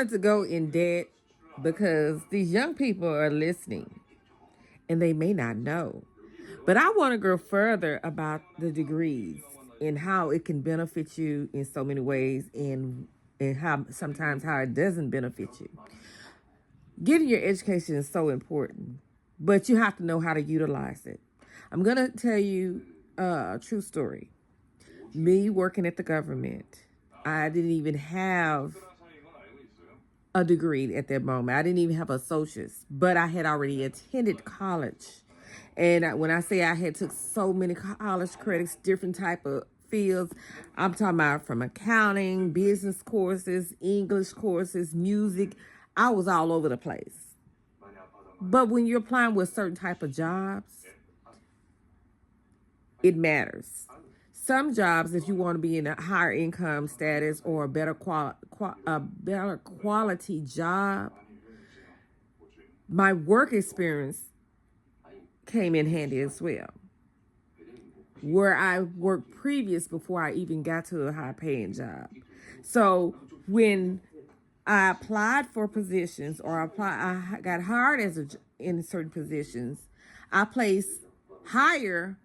wanted to go in debt because these young people are listening and they may not know. But I want to go further about the degrees and how it can benefit you in so many ways, and how sometimes how it doesn't benefit you. Getting your education is so important, but you have to know how to utilize it. I'm going to tell you a true story. Me working at the government, I didn't even have a degree at that moment. I didn't even have associates, but I had already attended college. And when I say I had took so many college credits, different type of fields, I'm talking about from accounting, business courses, English courses, music. I was all over the place. But when you're applying with certain type of jobs, it matters. Some jobs, if you want to be in a higher income status or a better quality job, my work experience came in handy as well. Where I worked previous before I even got to a high paying job. So when I applied for positions or I got hired in certain positions, I placed higher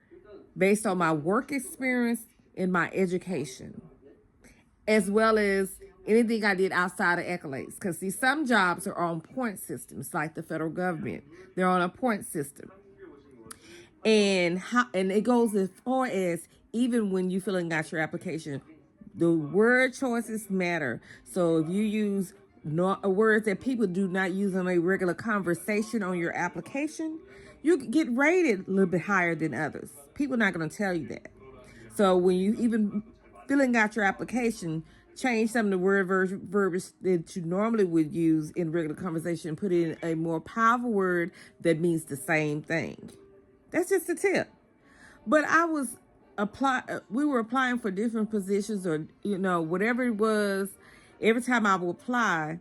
based on my work experience and my education, as well as anything I did outside of accolades. Because see, some jobs are on point systems, like the federal government. They're on a point system. And it goes as far as even when you filling out your application, the word choices matter. So if you use words that people do not use in a regular conversation on your application, you get rated a little bit higher than others. People are not going to tell you that. So when you even filling out your application, change some of the verbiage that you normally would use in regular conversation, put in a more powerful word that means the same thing. That's just a tip. But we were applying for different positions, or whatever it was. Every time I would apply,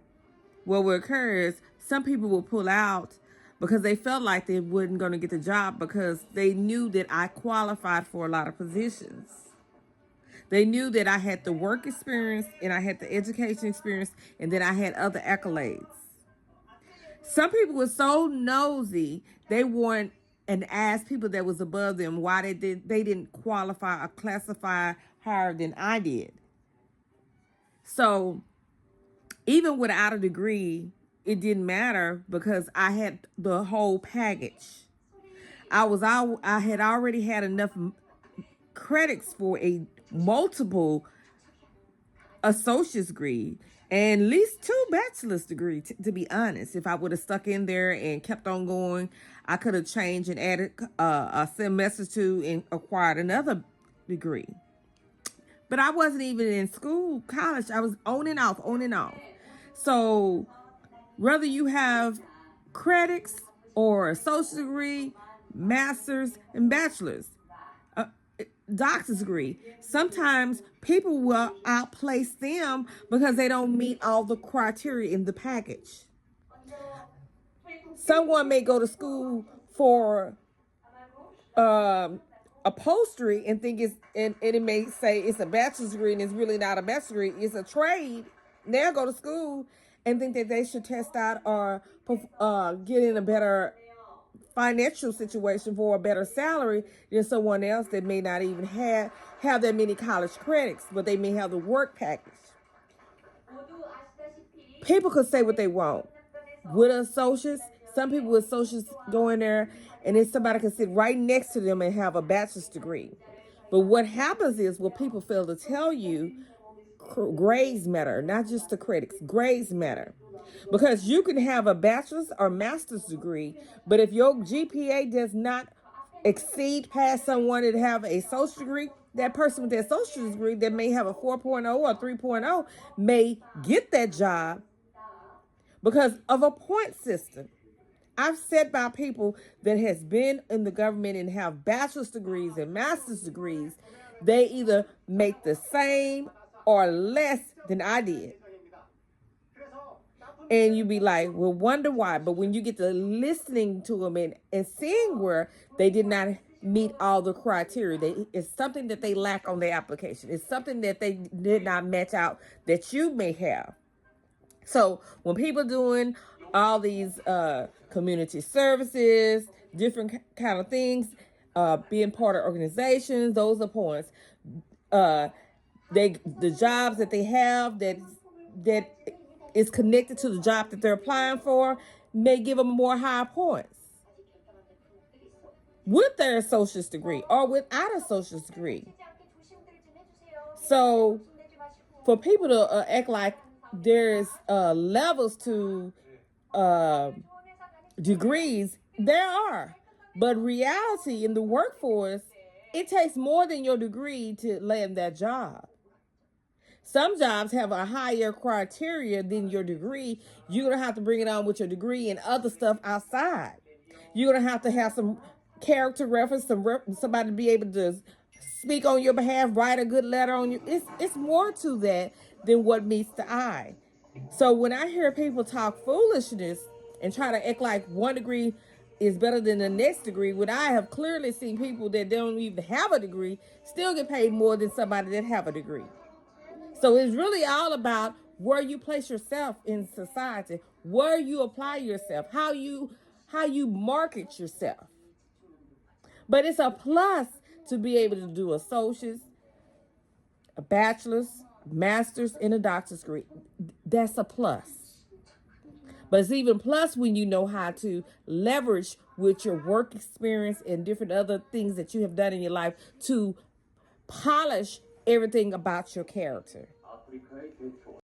what would occur is some people would pull out because they felt like they wasn't going to get the job because they knew that I qualified for a lot of positions. They knew that I had the work experience and I had the education experience and that I had other accolades. Some people were so nosy, they want and asked people that was above them why they didn't qualify or classify higher than I did. So even without a degree, it didn't matter because I had the whole package. I had already had enough credits for a multiple associate's degree and at least 2 bachelor's degree, to be honest. If I would have stuck in there and kept on going, I could have changed and added a semester to and acquired another degree. But I wasn't even in school, college. I was on and off. So whether you have credits or associate's degree, master's, and bachelor's, doctor's degree, sometimes people will outplace them because they don't meet all the criteria in the package. Someone may go to school for upholstery and think and it may say it's a bachelor's degree and it's really not a bachelor's degree, it's a trade. They'll go to school and think that they should test out or get in a better financial situation for a better salary than someone else that may not even have that many college credits, but they may have the work package. People could say what they want. With associates, some people with associates go in there and then somebody can sit right next to them and have a bachelor's degree. But what happens is, what people fail to tell you, grades matter, not just the credits. Grades matter. Because you can have a bachelor's or master's degree, but if your GPA does not exceed past someone that have a social degree, that person with that social degree that may have a 4.0 or 3.0 may get that job because of a point system. I've said by people that has been in the government and have bachelor's degrees and master's degrees, they either make the same or less than I did. And you be like, well, wonder why. But when you get to listening to them and seeing where they did not meet all the criteria, it's something that they lack on their application. It's something that they did not match out that you may have. So when people doing all these community services, different kind of things, being part of organizations, those are points. The jobs that they have that is connected to the job that they're applying for may give them more high points with their associate's degree or without a associate's degree. So for people to act like there's levels to degrees, there are. But reality in the workforce, it takes more than your degree to land that job. Some jobs have a higher criteria than your degree. You're going to have to bring it on with your degree and other stuff outside. You're going to have some character reference, somebody to be able to speak on your behalf, write a good letter on you. It's more to that than what meets the eye. So when I hear people talk foolishness and try to act like one degree is better than the next degree, when I have clearly seen people that don't even have a degree still get paid more than somebody that have a degree. So it's really all about where you place yourself in society, where you apply yourself, how you market yourself. But it's a plus to be able to do associates, a bachelor's, master's, and a doctor's degree. That's a plus. But it's even plus when you know how to leverage with your work experience and different other things that you have done in your life to polish everything about your character.